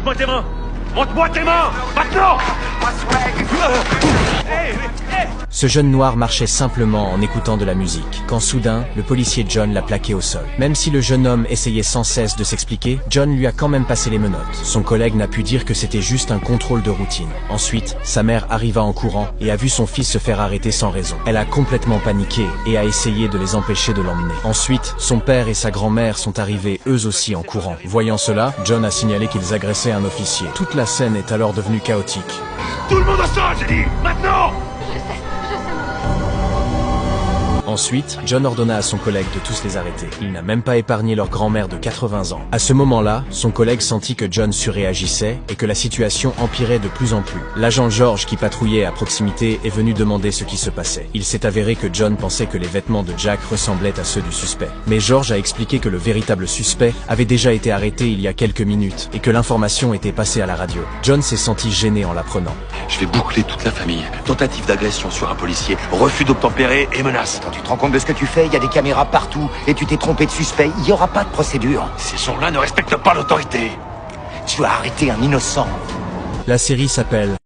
Montre-moi tes mains! Montre-moi tes mains! Maintenant! Ce jeune noir marchait simplement en écoutant de la musique, quand soudain, le policier John l'a plaqué au sol. Même si le jeune homme essayait sans cesse de s'expliquer, John lui a quand même passé les menottes. Son collègue n'a pu dire que c'était juste un contrôle de routine. Ensuite, sa mère arriva en courant et a vu son fils se faire arrêter sans raison. Elle a complètement paniqué et a essayé de les empêcher de l'emmener. Ensuite, son père et sa grand-mère sont arrivés eux aussi en courant. Voyant cela, John a signalé qu'ils agressaient un officier. Toute la scène est alors devenue chaotique. Tout le monde au sol, j'ai dit! Maintenant! Ensuite, John ordonna à son collègue de tous les arrêter. Il n'a même pas épargné leur grand-mère de 80 ans. À ce moment-là, son collègue sentit que John surréagissait et que la situation empirait de plus en plus. L'agent George qui patrouillait à proximité est venu demander ce qui se passait. Il s'est avéré que John pensait que les vêtements de Jack ressemblaient à ceux du suspect. Mais George a expliqué que le véritable suspect avait déjà été arrêté il y a quelques minutes et que l'information était passée à la radio. John s'est senti gêné en l'apprenant. Je vais boucler toute la famille. Tentative d'agression sur un policier, refus d'obtempérer et menace. Tu te rends compte de ce que tu fais? Il y a des caméras partout et tu t'es trompé de suspect. Il n'y aura pas de procédure. Ces gens-là ne respectent pas l'autorité. Tu as arrêté un innocent. La série s'appelle